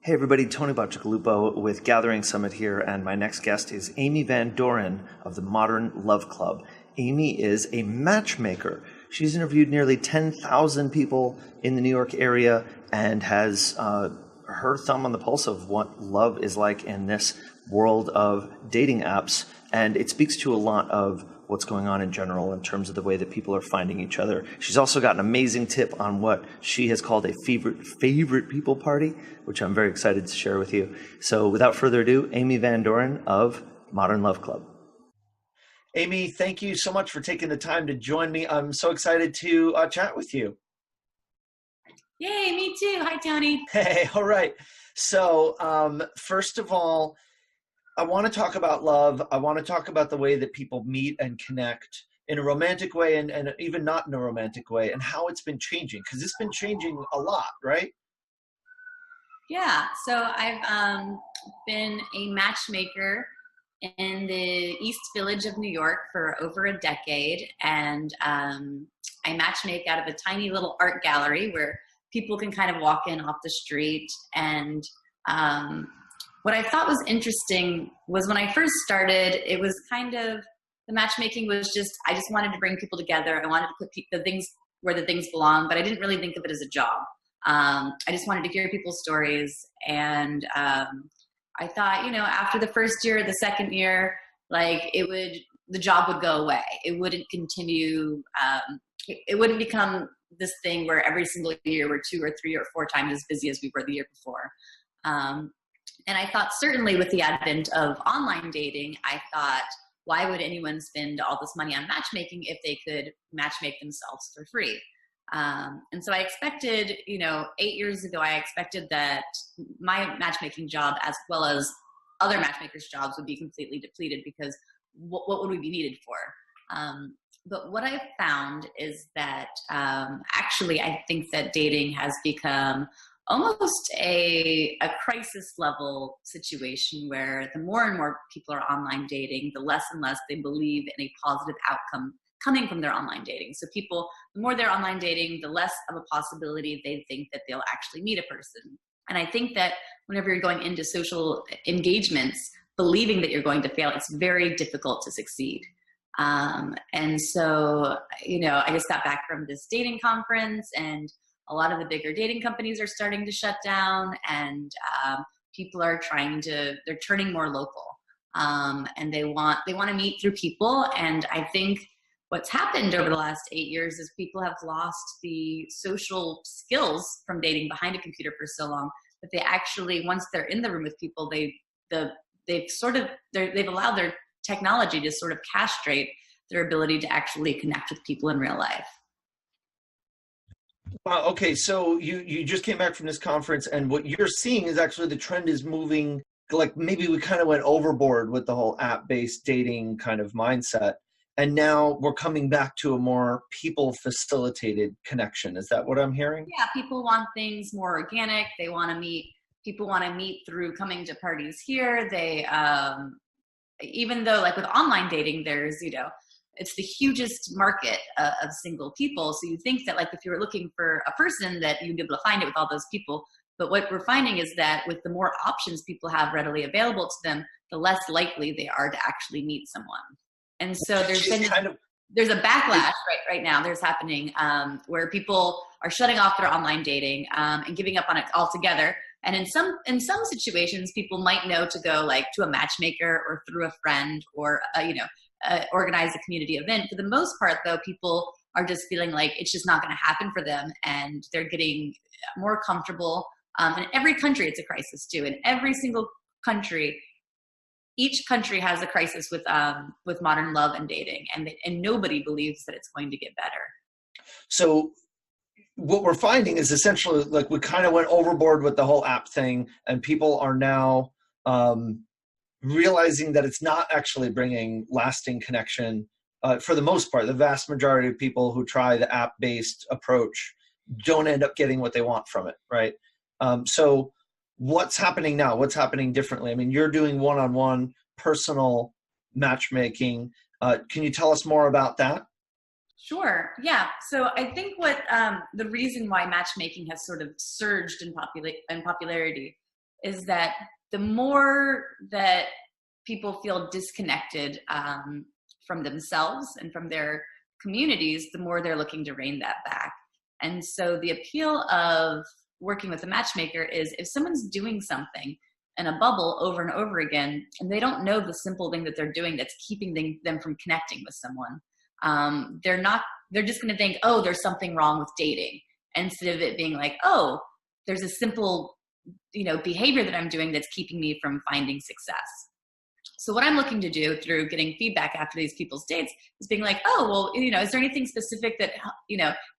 Hey everybody, Tony Bacigalupo with Gathering Summit here, and my next guest is Amy Van Doran of the Modern Love Club. Amy is a matchmaker. She's interviewed nearly 10,000 people in the New York area and has her thumb on the pulse of what love is like in this world of dating apps, and it speaks to a lot of what's going on in general in terms of the way that people are finding each other. She's also got an amazing tip on what she has called a favorite people party, which I'm very excited to share with you. So without further ado, Amy Van Doran of Modern Love Club. Amy, thank you so much for taking the time to join me. I'm so excited to chat with you. Yay, me too. Hi, Tony. Hey, all right. So first of all, I want to talk about love. I want to talk about the way that people meet and connect in a romantic way and even not in a romantic way, and how it's been changing, because it's been changing a lot, right? Yeah, so I've been a matchmaker in the East Village of New York for over a decade, and I matchmake out of a tiny little art gallery where people can kind of walk in off the street. And what I thought was interesting was when I first started, it was kind of, the matchmaking was just, I just wanted to bring people together. I wanted to put the things where the things belong, but I didn't really think of it as a job. I just wanted to hear people's stories. And I thought, after the first year, the second year, the job would go away. It wouldn't continue. It wouldn't become this thing where every single year we're 2 or 3 or 4 times as busy as we were the year before. And I thought, certainly with the advent of online dating, I thought, why would anyone spend all this money on matchmaking if they could matchmake themselves for free? And so I expected, 8 years ago, I expected that my matchmaking job, as well as other matchmakers' jobs, would be completely depleted, because what would we be needed for? But what I've found is that actually I think that dating has become almost a crisis level situation, where the more and more people are online dating, the less and less they believe in a positive outcome coming from their online dating. So people, the more they're online dating, the less of a possibility they think that they'll actually meet a person. And I think that whenever you're going into social engagements, believing that you're going to fail, it's very difficult to succeed. And so, I just got back from this dating conference, and a lot of the bigger dating companies are starting to shut down, and people are they're turning more local. And they want to meet through people. And I think what's happened over the last 8 years is people have lost the social skills from dating behind a computer for so long that they actually, once they're in the room with people, they've allowed their technology to sort of castrate their ability to actually connect with people in real life. Okay, so you just came back from this conference, and what you're seeing is actually the trend is moving. Like, maybe we kind of went overboard with the whole app-based dating kind of mindset, and now we're coming back to a more people-facilitated connection. Is that what I'm hearing? Yeah, people want things more organic. People want to meet through coming to parties here. They, even though like with online dating, there's, it's the hugest market of single people. So you think that, like, if you were looking for a person, that you'd be able to find it with all those people. But what we're finding is that with the more options people have readily available to them, the less likely they are to actually meet someone. And so there's a backlash right now. There's happening where people are shutting off their online dating and giving up on it altogether. And in some situations, people might know to go like to a matchmaker or through a friend or organize a community event. For the most part, though, people are just feeling like it's just not going to happen for them, and they're getting more comfortable. In every country, it's a crisis too. In every single country, each country has a crisis with modern love and dating, and nobody believes that it's going to get better. So what we're finding is essentially, like, we kind of went overboard with the whole app thing, and people are now realizing that it's not actually bringing lasting connection. For the most part, the vast majority of people who try the app-based approach don't end up getting what they want from it, right? So what's happening now? What's happening differently? I mean, you're doing one-on-one personal matchmaking. Can you tell us more about that? Sure. Yeah. So I think what the reason why matchmaking has sort of surged in popularity is that the more that people feel disconnected from themselves and from their communities, the more they're looking to rein that back. And so the appeal of working with a matchmaker is if someone's doing something in a bubble over and over again, and they don't know the simple thing that they're doing that's keeping them from connecting with someone, they're just going to think, oh, there's something wrong with dating, instead of it being like, oh, there's a simple, behavior that I'm doing that's keeping me from finding success. So what I'm looking to do through getting feedback after these people's dates is being like, oh, well, is there anything specific that,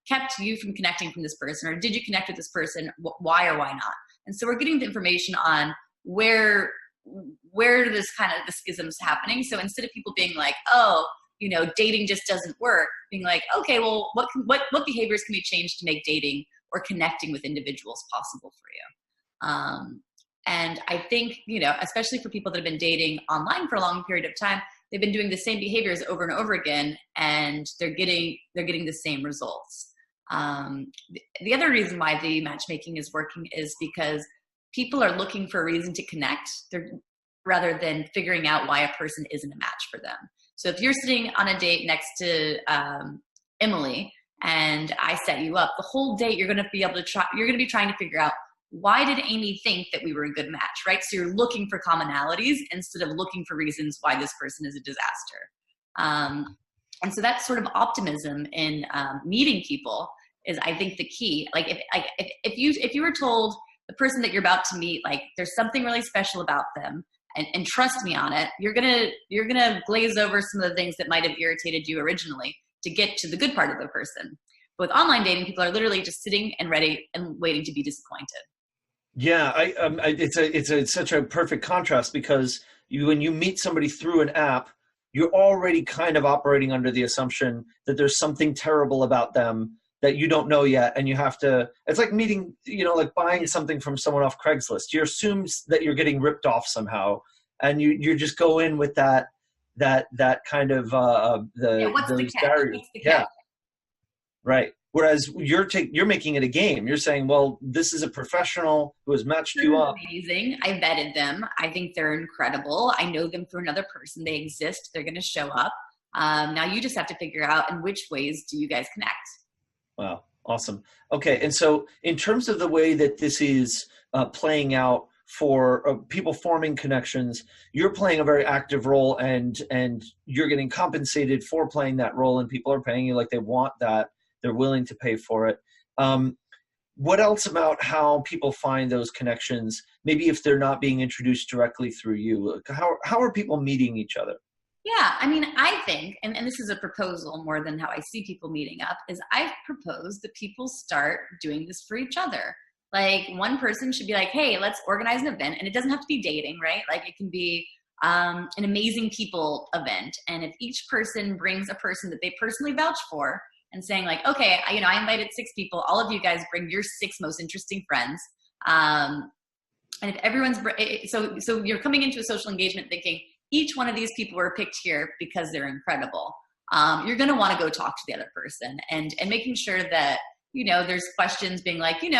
kept you from connecting from this person? Or did you connect with this person? Why or why not? And so we're getting the information on where this kind of the schism's happening. So instead of people being like, oh, dating just doesn't work, being like, okay, well, what behaviors can we change to make dating or connecting with individuals possible for you? And I think, especially for people that have been dating online for a long period of time, they've been doing the same behaviors over and over again, and they're getting the same results. The other reason why the matchmaking is working is because people are looking for a reason to connect rather than figuring out why a person isn't a match for them. So if you're sitting on a date next to Emily and I set you up, the whole date you're going to be trying to figure out, why did Amy think that we were a good match, right? So you're looking for commonalities instead of looking for reasons why this person is a disaster. And so that sort of optimism in meeting people is, I think, the key. Like if you were told the person that you're about to meet, like there's something really special about them, and trust me on it, you're gonna glaze over some of the things that might have irritated you originally to get to the good part of the person. But with online dating, people are literally just sitting and ready and waiting to be disappointed. Yeah, it's such a perfect contrast, because when you meet somebody through an app, you're already kind of operating under the assumption that there's something terrible about them that you don't know yet, and you have to. It's like meeting, like buying something from someone off Craigslist. You assume that you're getting ripped off somehow, and you just go in with that kind of what's the catch? Yeah, right. Whereas you're making it a game. You're saying, well, this is a professional who has matched you up. Amazing. I vetted them. I think they're incredible. I know them through another person. They exist. They're going to show up. Now you just have to figure out in which ways do you guys connect. Wow. Awesome. Okay. And so in terms of the way that this is playing out for people forming connections, you're playing a very active role, and you're getting compensated for playing that role, and people are paying you like they want that. They're willing to pay for it. What else about how people find those connections? Maybe if they're not being introduced directly through you, how are people meeting each other? Yeah, I mean, I think, and this is a proposal more than how I see people meeting up, is I've proposed that people start doing this for each other. Like one person should be like, hey, let's organize an event, and it doesn't have to be dating, right? Like it can be an amazing people event. And if each person brings a person that they personally vouch for, and saying like, okay, I invited 6 people. All of you guys bring your 6 most interesting friends. And if everyone's, so you're coming into a social engagement thinking each one of these people were picked here because they're incredible. You're going to want to go talk to the other person and making sure that, there's questions being like, you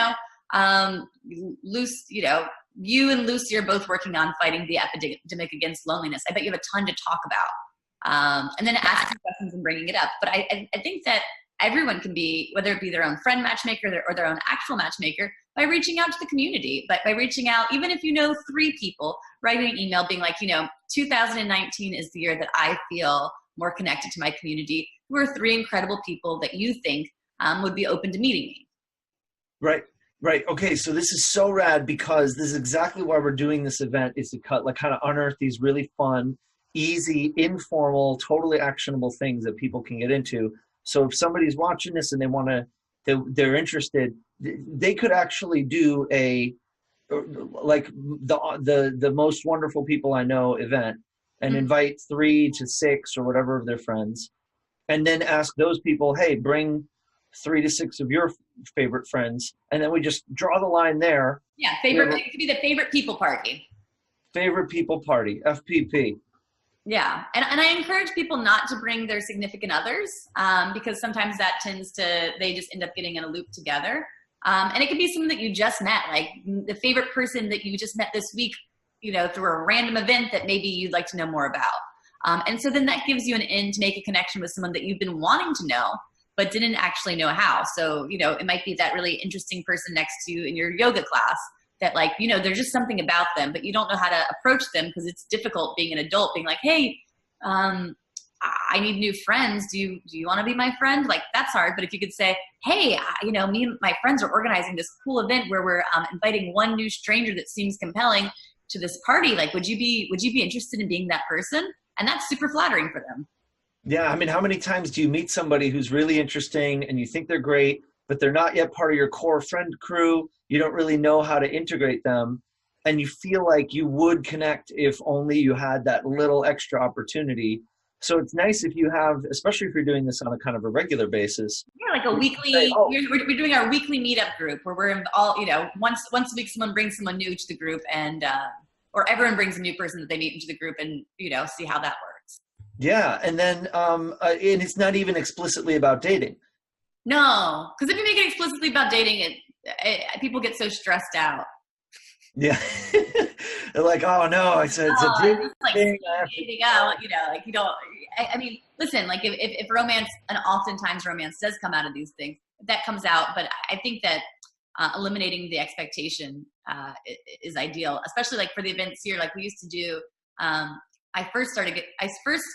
and Lucy are both working on fighting the epidemic against loneliness. I bet you have a ton to talk about. And then asking questions and bringing it up. But I think that everyone can be, whether it be their own friend matchmaker or their own actual matchmaker, by reaching out to the community, but by reaching out, even if 3 people, writing an email being like, 2019 is the year that I feel more connected to my community. Who are 3 incredible people that you think would be open to meeting me? Right. Okay. So this is so rad, because this is exactly why we're doing this event, is to kind of unearth these really fun, easy, informal, totally actionable things that people can get into. So if somebody's watching this and they're interested, they could actually do like the most wonderful people I know event, and invite 3 to 6 or whatever of their friends, and then ask those people, hey, bring 3 to 6 of your favorite friends, and then we just draw the line there. Yeah, it could be the favorite people party. Favorite people party, FPP. Yeah, and I encourage people not to bring their significant others, because sometimes that they just end up getting in a loop together. And it could be someone that you just met, like the favorite person that you just met this week, through a random event that maybe you'd like to know more about. And so then that gives you an in to make a connection with someone that you've been wanting to know, but didn't actually know how. So, it might be that really interesting person next to you in your yoga class that there's just something about them, but you don't know how to approach them because it's difficult being an adult, being like, hey, I need new friends. Do you want to be my friend? Like, that's hard. But if you could say, hey, me and my friends are organizing this cool event where we're inviting one new stranger that seems compelling to this party. Like, would you be interested in being that person? And that's super flattering for them. Yeah. I mean, how many times do you meet somebody who's really interesting and you think they're great, but they're not yet part of your core friend crew? You don't really know how to integrate them. And you feel like you would connect if only you had that little extra opportunity. So it's nice if you have, especially if you're doing this on a kind of a regular basis. Yeah, like a weekly, we're doing our weekly meetup group where we're all, once a week someone brings someone new to the group and, or everyone brings a new person that they meet into the group and, see how that works. Yeah. And then, and it's not even explicitly about dating. No, because if you make it explicitly about dating, people get so stressed out. Yeah. They're like, oh no, I said it's a dating thing. Dating out, like you don't, I mean, listen, like if romance, and oftentimes romance does come out of these things, that comes out, but I think that eliminating the expectation is ideal, especially like for the events here, like we used to do, I first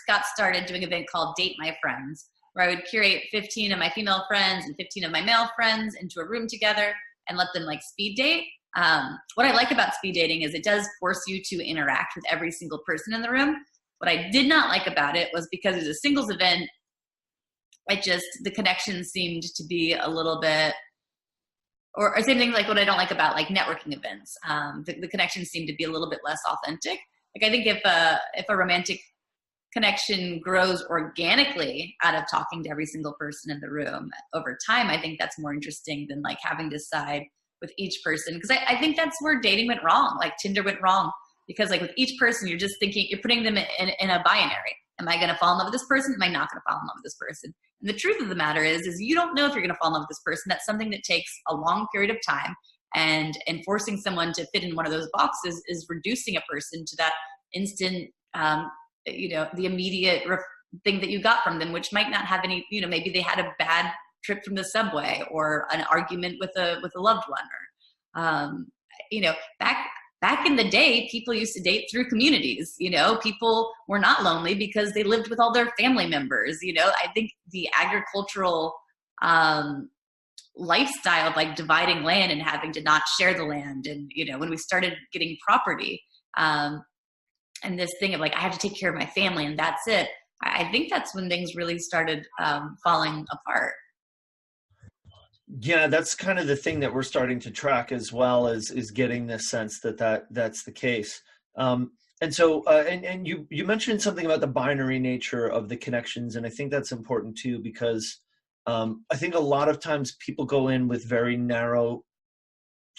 got started doing an event called Date My Friends, where I would curate 15 of my female friends and 15 of my male friends into a room together and let them like speed date. What I like about speed dating is it does force you to interact with every single person in the room. What I did not like about it was because it was a singles event, the connection seemed to be a little bit, or same thing like what I don't like about like networking events. The connections seem to be a little bit less authentic. Like I think if a romantic connection grows organically out of talking to every single person in the room over time, I think that's more interesting than like having to decide with each person. Because I think that's where dating went wrong. Like Tinder went wrong because like with each person, you're just thinking, you're putting them in a binary. Am I going to fall in love with this person? Am I not going to fall in love with this person? And the truth of the matter is you don't know if you're going to fall in love with this person. That's something that takes a long period of time. And forcing someone to fit in one of those boxes is reducing a person to that instant, the immediate thing that you got from them, which might not have any, maybe they had a bad trip from the subway or an argument with a loved one, or back in the day, people used to date through communities. People were not lonely because they lived with all their family members. I think the agricultural lifestyle of like dividing land and having to not share the land, and when we started getting property, and this thing of like I have to take care of my family and that's it. I think that's when things really started falling apart. Yeah, that's kind of the thing that we're starting to track as well, is getting this sense that's the case. And so, and you mentioned something about the binary nature of the connections, and I think that's important too, because I think a lot of times people go in with very narrow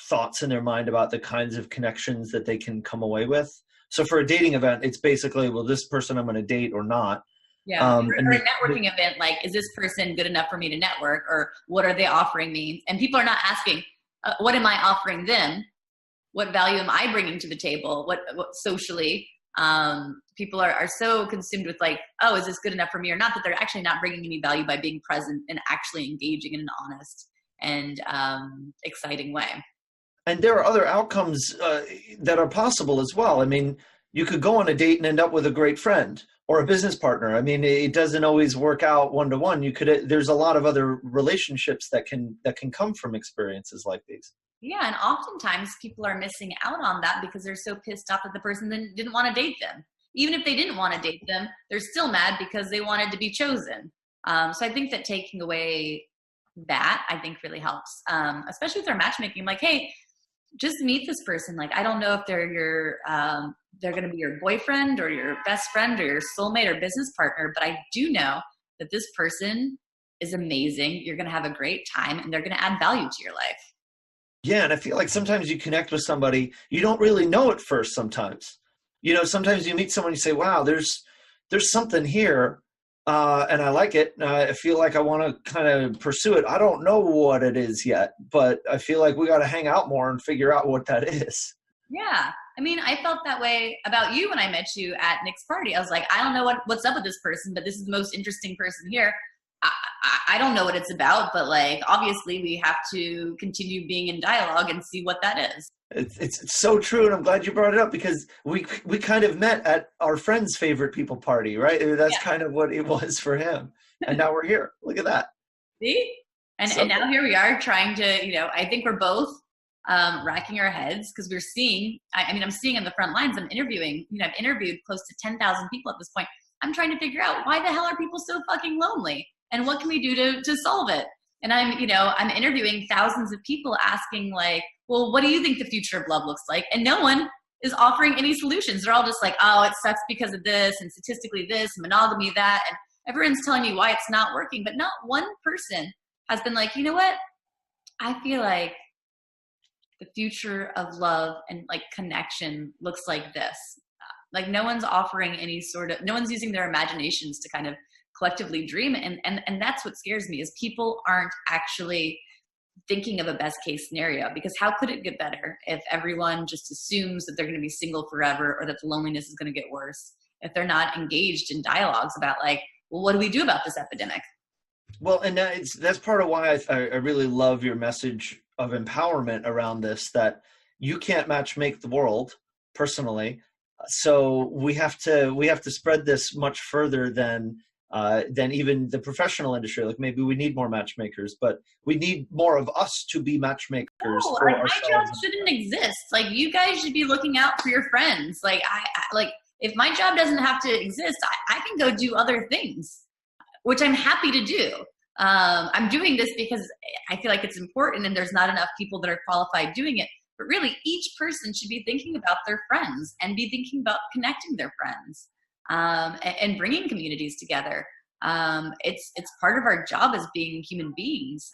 thoughts in their mind about the kinds of connections that they can come away with. So for a dating event, it's basically, well, this person I'm going to date or not. Yeah, or a networking event, like, is this person good enough for me to network, or what are they offering me? And people are not asking, what am I offering them? What value am I bringing to the table? What socially? People are so consumed with like, oh, is this good enough for me or not, that they're actually not bringing any value by being present and actually engaging in an honest and exciting way. And there are other outcomes that are possible as well. I mean, you could go on a date and end up with a great friend or a business partner. I mean, it doesn't always work out one-to-one. There's a lot of other relationships that can come from experiences like these. Yeah, and oftentimes people are missing out on that because they're so pissed off that the person then didn't want to date them. Even if they didn't want to date them, they're still mad because they wanted to be chosen. So I think that taking away that, I think, really helps, especially with our matchmaking. Like, hey, just meet this person. Like, I don't know if they're they're going to be your boyfriend or your best friend or your soulmate or business partner, but I do know that this person is amazing. You're going to have a great time and they're going to add value to your life. Yeah. And I feel like sometimes you connect with somebody you don't really know at first. Sometimes, sometimes you meet someone, you say, wow, there's something here. And I like it. I feel like I want to kind of pursue it. I don't know what it is yet, but I feel like we got to hang out more and figure out what that is. Yeah. I mean, I felt that way about you when I met you at Nick's party. I was like, I don't know what's up with this person, but this is the most interesting person here. I don't know what it's about, but like, obviously we have to continue being in dialogue and see what that is. It's so true, and I'm glad you brought it up because we kind of met at our friend's favorite people party, right? That's Yeah. kind of what it was for him, and now we're here. Look at that. See? So And now here we are trying to, I think we're both racking our heads because we're seeing, I mean, I'm seeing in the front lines, I'm interviewing, I've interviewed close to 10,000 people at this point. I'm trying to figure out why the hell are people so fucking lonely and what can we do to solve it? And I'm interviewing thousands of people asking like, well, what do you think the future of love looks like? And no one is offering any solutions. They're all just like, oh, it sucks because of this and statistically this, monogamy, that. And everyone's telling me why it's not working, but not one person has been like, you know what? I feel like the future of love and like connection looks like this. Like no one's offering no one's using their imaginations to kind of collectively dream. And that's what scares me is people aren't actually thinking of a best case scenario, because how could it get better if everyone just assumes that they're going to be single forever or that the loneliness is going to get worse if they're not engaged in dialogues about like, well, what do we do about this epidemic? well, and that's part of why I really love your message of empowerment around this. That you can't match make the world personally, so we have to spread this much further than even the professional industry. Like maybe we need more matchmakers, but we need more of us to be matchmakers No, for like my job ourselves. shouldn't exist. Like you guys should be looking out for your friends. Like I like if my job doesn't have to exist, I can go do other things, which I'm happy to do. I'm doing this because I feel like it's important and there's not enough people that are qualified doing it. But really, each person should be thinking about their friends and be thinking about connecting their friends and bringing communities together. It's part of our job as being human beings.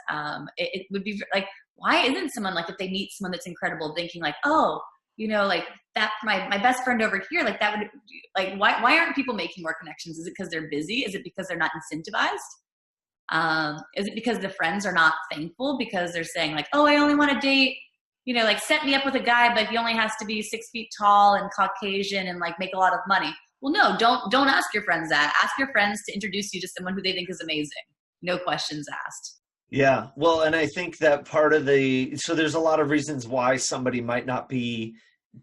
It would be like, why isn't someone like if they meet someone that's incredible, thinking like, oh, like that my best friend over here, like that would like why aren't people making more connections? Is it because they're busy? Is it because they're not incentivized? Is it because the friends are not thankful because they're saying like, oh, I only want to date, like set me up with a guy, but he only has to be 6 feet tall and Caucasian and like make a lot of money. Well, no, don't ask your friends that. Ask your friends to introduce you to someone who they think is amazing. No questions asked. Yeah, well, and I think that so there's a lot of reasons why somebody might not be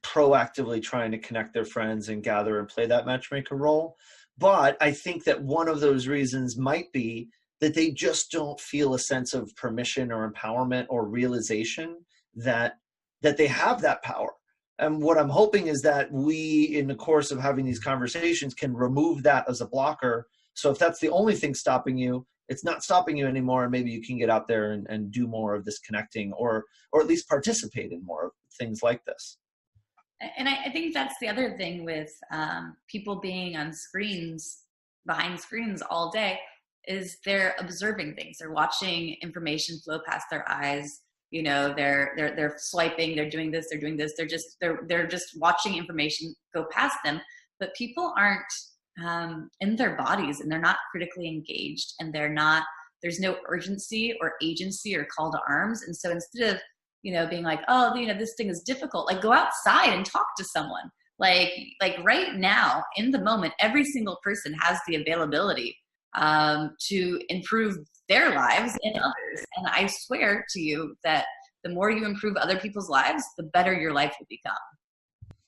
proactively trying to connect their friends and gather and play that matchmaker role. But I think that one of those reasons might be that they just don't feel a sense of permission or empowerment or realization that they have that power. And what I'm hoping is that we, in the course of having these conversations, can remove that as a blocker. So if that's the only thing stopping you, it's not stopping you anymore. And maybe you can get out there and do more of this connecting or at least participate in more of things like this. And I think that's the other thing with people being on screens, behind screens all day, is they're observing things. They're watching information flow past their eyes. They're swiping, they're doing this, they're just watching information go past them. But people aren't in their bodies, and they're not critically engaged, and there's no urgency or agency or call to arms. And so instead of being like, oh, this thing is difficult, like go outside and talk to someone. Like right now in the moment, every single person has the availability to improve their lives and others. And I swear to you that the more you improve other people's lives, the better your life will become.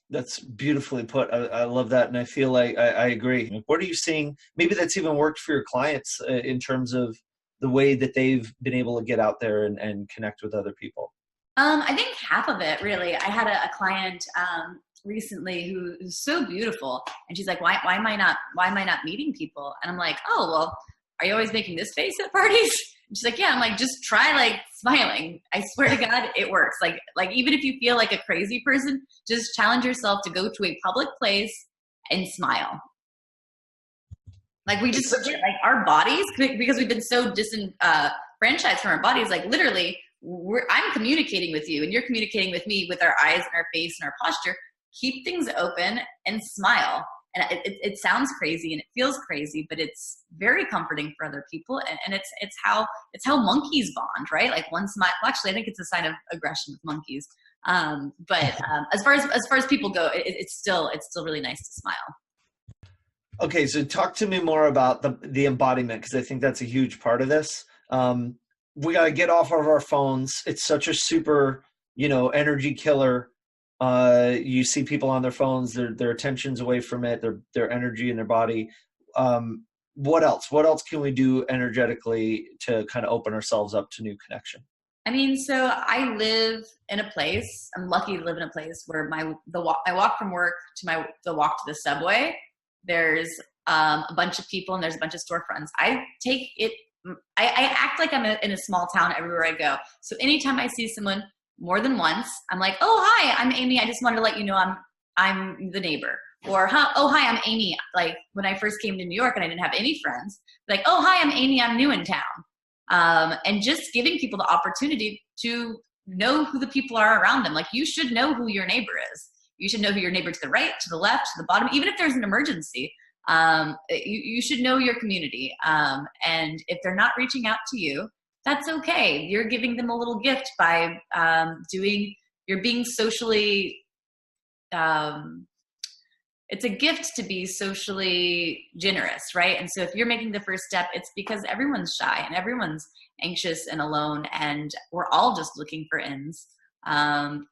That's beautifully put. I love that. And I feel like I agree. What are you seeing? Maybe that's even worked for your clients in terms of the way that they've been able to get out there and connect with other people. I think half of it, really. I had a client recently who's so beautiful, and she's like, why am I not meeting people? And I'm like, oh, well, are you always making this face at parties? And she's like, yeah. I'm like, just try like smiling. I swear to God, it works. Like even if you feel like a crazy person, just challenge yourself to go to a public place and smile. Like we just forget, like our bodies, because we've been so disenfranchised from our bodies. Like literally, I'm communicating with you and you're communicating with me with our eyes and our face and our posture. Keep things open and smile. And it sounds crazy and it feels crazy, but it's very comforting for other people. And it's how monkeys bond, right? Like one smile, well, actually, I think it's a sign of aggression with monkeys. But as far as people go, it's still really nice to smile. Okay, so talk to me more about the embodiment, because I think that's a huge part of this. We got to get off of our phones. It's such a super, energy killer. You see people on their phones, their attention's away from it, their energy in their body. What else? What else can we do energetically to kind of open ourselves up to new connection? I mean, so I live in a place, I'm lucky to live in a place where I walk from work to the walk to the subway. There's a bunch of people and there's a bunch of storefronts. I act like I'm in a small town everywhere I go. So anytime I see someone more than once, I'm like, oh, hi, I'm Amy. I just wanted to let you know I'm the neighbor. Or, oh, hi, I'm Amy. Like when I first came to New York and I didn't have any friends, like, oh, hi, I'm Amy. I'm new in town. And just giving people the opportunity to know who the people are around them. Like you should know who your neighbor is. You should know who your neighbor to the right, to the left, to the bottom. Even if there's an emergency, you should know your community. And if they're not reaching out to you, that's okay. You're giving them a little gift by you're being socially, it's a gift to be socially generous, right? And so if you're making the first step, it's because everyone's shy and everyone's anxious and alone, and we're all just looking for ends. And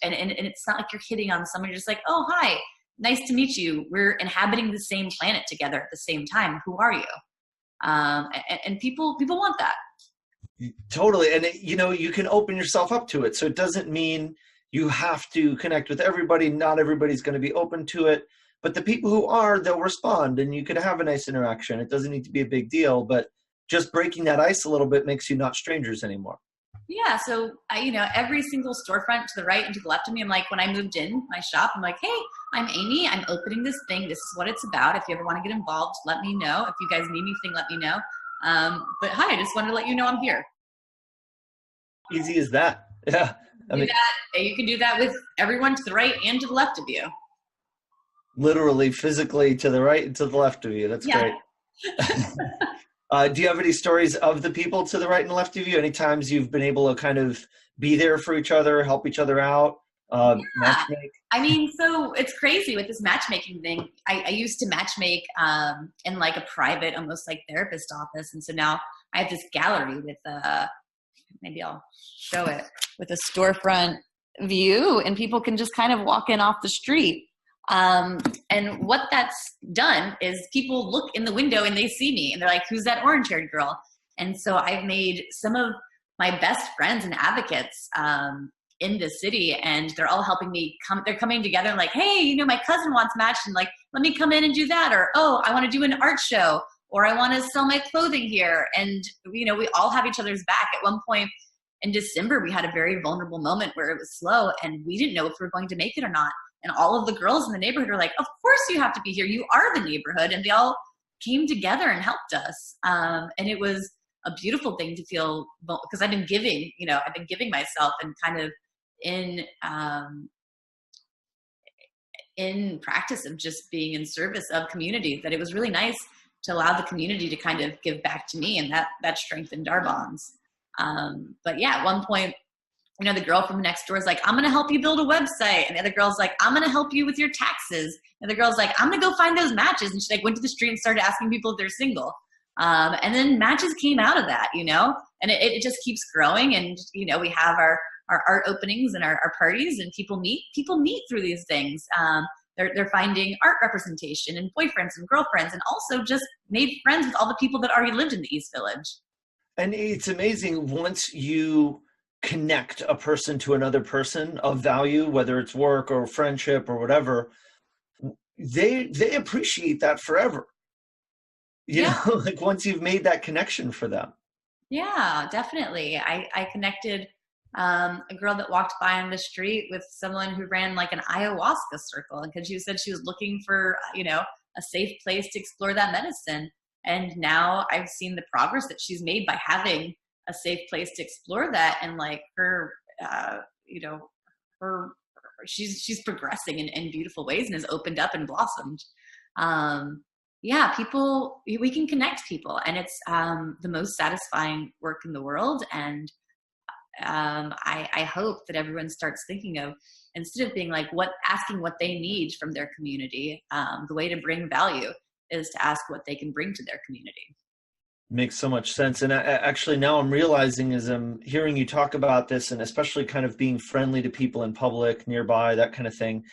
it's not like you're hitting on someone. You're just like, oh, hi, nice to meet you. We're inhabiting the same planet together at the same time. Who are you? And people want that. Totally. And you can open yourself up to it. So it doesn't mean you have to connect with everybody. Not everybody's going to be open to it, but the people who are, they'll respond and you could have a nice interaction. It doesn't need to be a big deal, but just breaking that ice a little bit makes you not strangers anymore. Yeah. So, every single storefront to the right and to the left of me, I'm like, when I moved in my shop, I'm like, hey, I'm Amy. I'm opening this thing. This is what it's about. If you ever want to get involved, let me know. If you guys need anything, let me know. But hi, I just wanted to let you know I'm here. Easy as that. Yeah. You can do that with everyone to the right and to the left of you. Literally, physically to the right and to the left of you. That's great. Do you have any stories of the people to the right and left of you? Any times you've been able to kind of be there for each other, help each other out, matchmake? I mean, so it's crazy with this matchmaking thing. I used to matchmake in like a private, almost like therapist office. And so now I have this gallery with maybe I'll show it, with a storefront view, and people can just kind of walk in off the street. And what that's done is people look in the window and they see me and they're like, who's that orange-haired girl? And so I've made some of my best friends and advocates in the city, and they're all helping me they're coming together and like, hey, my cousin wants matched, and like, let me come in and do that. Or, oh, I want to do an art show, or I want to sell my clothing here. And, we all have each other's back. At one point in December, we had a very vulnerable moment where it was slow and we didn't know if we were going to make it or not. And all of the girls in the neighborhood are like, of course you have to be here. You are the neighborhood. And they all came together and helped us. And it was a beautiful thing to feel, because I've been giving myself and kind of in practice of just being in service of community, that it was really nice to allow the community to kind of give back to me, and that strengthened our bonds. But yeah, at one point, the girl from next door is like, I'm going to help you build a website. And the other girl's like, I'm going to help you with your taxes. And the girl's like, I'm going to go find those matches. And she went to the street and started asking people if they're single. And then matches came out of that, and it just keeps growing. And, we have our art openings and our parties, and people meet through these things. They're finding art representation and boyfriends and girlfriends, and also just made friends with all the people that already lived in the East Village. And it's amazing once you connect a person to another person of value, whether it's work or friendship or whatever, they appreciate that forever. You know, like once you've made that connection for them. Yeah, definitely. I connected a girl that walked by on the street with someone who ran like an ayahuasca circle, and because she said she was looking for, a safe place to explore that medicine. And now I've seen the progress that she's made by having a safe place to explore that. And like she's progressing in beautiful ways and has opened up and blossomed. Yeah, people, we can connect people, and it's the most satisfying work in the world. And I hope that everyone starts thinking of, instead of being like asking what they need from their community, the way to bring value is to ask what they can bring to their community. Makes so much sense. And actually now I'm realizing as I'm hearing you talk about this, and especially kind of being friendly to people in public, nearby, that kind of thing,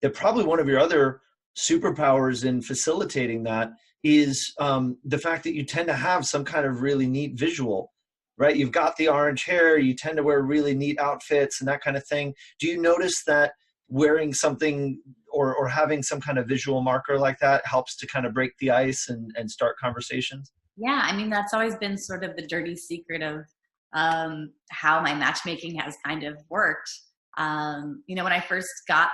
that probably one of your other superpowers in facilitating that is the fact that you tend to have some kind of really neat visual, right? You've got the orange hair, you tend to wear really neat outfits and that kind of thing. Do you notice that wearing something or having some kind of visual marker like that helps to kind of break the ice and start conversations? Yeah, I mean, that's always been sort of the dirty secret of how my matchmaking has kind of worked. When I first got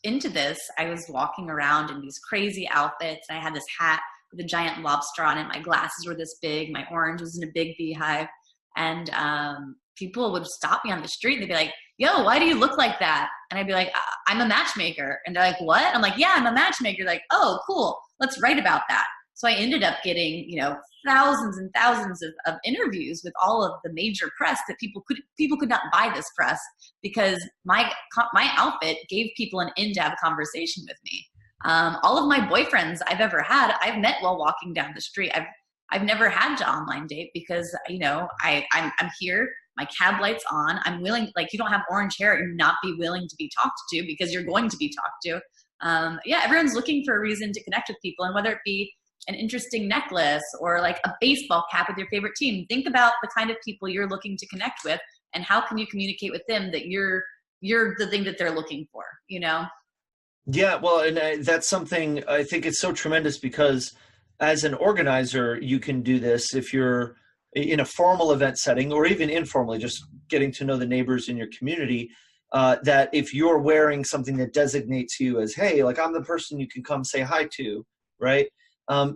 into this, I was walking around in these crazy outfits. I had this hat with a giant lobster on it. My glasses were this big. My orange was in a big beehive. And people would stop me on the street and they'd be like, yo, why do you look like that? And I'd be like, I'm a matchmaker. And they're like, what? I'm like, yeah, I'm a matchmaker. Like, oh, cool. Let's write about that. So I ended up getting, thousands and thousands of interviews with all of the major press that people could not buy this press because my outfit gave people an in to have a conversation with me. All of my boyfriends I've ever had, I've met while walking down the street. I've never had to online date because, I'm here, my cab light's on. I'm willing, like, you don't have orange hair and not be willing to be talked to because you're going to be talked to. Everyone's looking for a reason to connect with people, and whether it be an interesting necklace or like a baseball cap with your favorite team, think about the kind of people you're looking to connect with and how can you communicate with them that you're the thing that they're looking for, Yeah, well, and that's something I think it's so tremendous because as an organizer, you can do this if you're in a formal event setting or even informally, just getting to know the neighbors in your community, that if you're wearing something that designates you as, hey, like I'm the person you can come say hi to, right?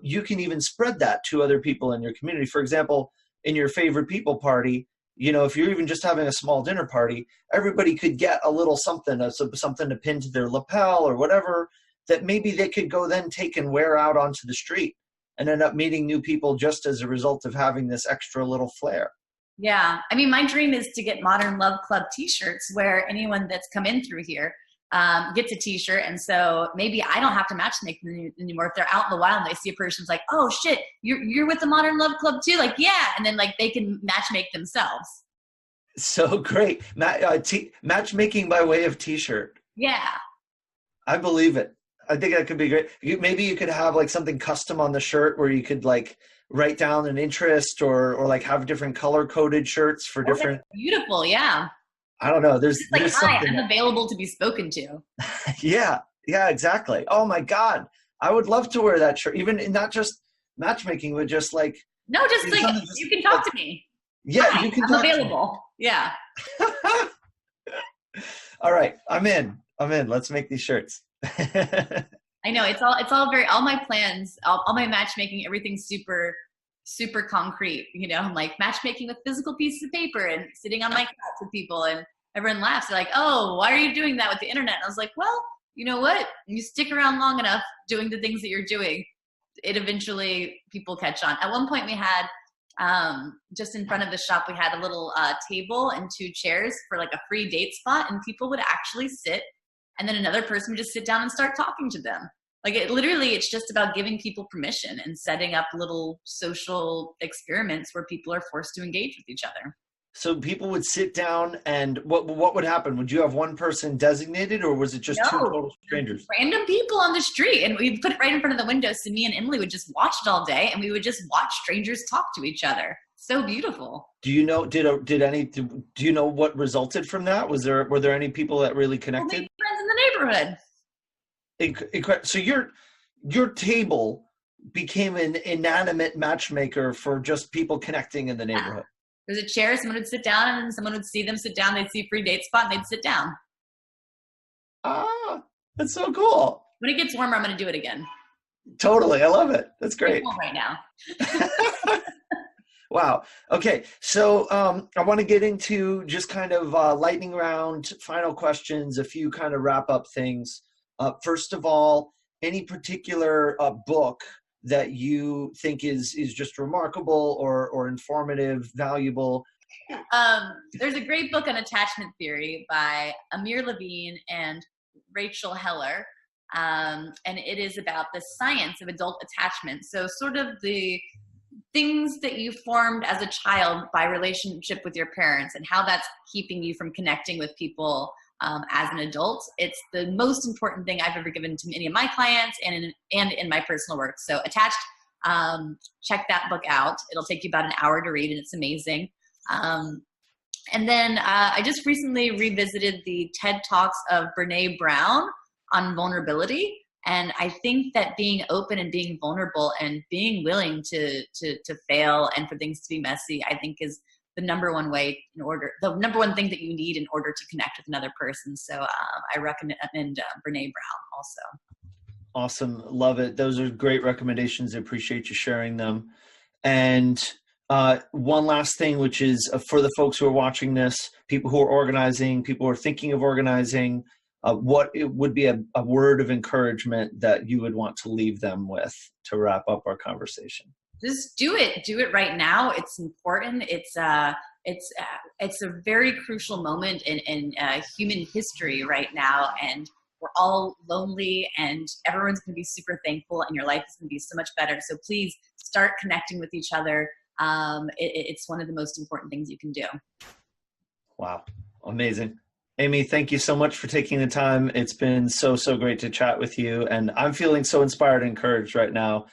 You can even spread that to other people in your community. For example, in your favorite people party, if you're even just having a small dinner party, everybody could get a little something to pin to their lapel or whatever that maybe they could go then take and wear out onto the street and end up meeting new people just as a result of having this extra little flair. Yeah. I mean, my dream is to get Modern Love Club t-shirts where anyone that's come in through here gets a t-shirt. And so maybe I don't have to matchmake them anymore. If they're out in the wild and they see a person who's like, oh shit, you're with the Modern Love Club too? Like, yeah. And then like they can matchmake themselves. So great. Matchmaking by way of t-shirt. Yeah. I believe it. I think that could be great. Maybe you could have like something custom on the shirt where you could like write down an interest or like have different color coded shirts for different. Beautiful. Yeah. I don't know. There's hi, something. I'm available to be spoken to. Yeah, exactly. Oh my God. I would love to wear that shirt. Even not just matchmaking, but just like. No, just like you can talk to me. Yeah, hi, you can. I'm available. Yeah. All right. I'm in. Let's make these shirts. I know all my plans, all my matchmaking, everything's super, super concrete, I'm like matchmaking with physical pieces of paper and sitting on my couch with people, and everyone laughs. They're like, oh, why are you doing that with the internet? And I was like, well, you know what? You stick around long enough doing the things that you're doing, it eventually people catch on. At one point we had, just in front of the shop, we had a little table and 2 chairs for like a free date spot, and people would actually sit, and then another person would just sit down and start talking to them. Like it's just about giving people permission and setting up little social experiments where people are forced to engage with each other. So people would sit down, and what would happen? Would you have one person designated, or was it just 2 total strangers? Random people on the street, and we'd put it right in front of the window, so me and Emily would just watch it all day, and we would just watch strangers talk to each other. So beautiful. Do you know? Do you know what resulted from that? Were there any people that really connected? Well, friends in the neighborhood. So your table became an inanimate matchmaker for just people connecting in the neighborhood. There's a chair, someone would sit down, and then someone would see them sit down, they'd see a free date spot, and they'd sit down. Ah, that's so cool. When it gets warmer, I'm going to do it again. Totally. I love it. That's great. Right now. Wow. Okay. So I want to get into just kind of lightning round, final questions, a few kind of wrap up things. First of all, any particular book that you think is just remarkable or informative, valuable? There's a great book on attachment theory by Amir Levine and Rachel Heller. And it is about the science of adult attachment. So sort of the things that you formed as a child by relationship with your parents and how that's keeping you from connecting with people as an adult. It's the most important thing I've ever given to any of my clients and in my personal work. So Attached, check that book out. It'll take you about an hour to read and it's amazing. And then I just recently revisited the TED Talks of Brene Brown on vulnerability. And I think that being open and being vulnerable and being willing to fail and for things to be messy, I think is the number one thing that you need in order to connect with another person. So I recommend Brene Brown also. Awesome. Love it. Those are great recommendations. I appreciate you sharing them. And one last thing, which is for the folks who are watching this, people who are organizing, people who are thinking of organizing, what it would be a word of encouragement that you would want to leave them with to wrap up our conversation? Just do it. Do it right now. It's important. It's a very crucial moment in human history right now, and we're all lonely, and everyone's going to be super thankful, and your life is going to be so much better. So please start connecting with each other. It's one of the most important things you can do. Wow. Amazing. Amy, thank you so much for taking the time. It's been so great to chat with you, and I'm feeling so inspired and encouraged right now.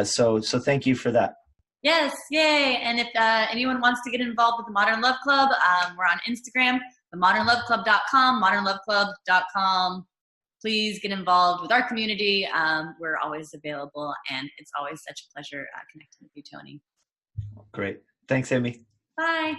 So thank you for that. Yes, yay. And if anyone wants to get involved with the Modern Love Club, we're on Instagram, themodernloveclub.com, modernloveclub.com. Please get involved with our community. We're always available, and it's always such a pleasure connecting with you, Tony. Great. Thanks, Amy. Bye.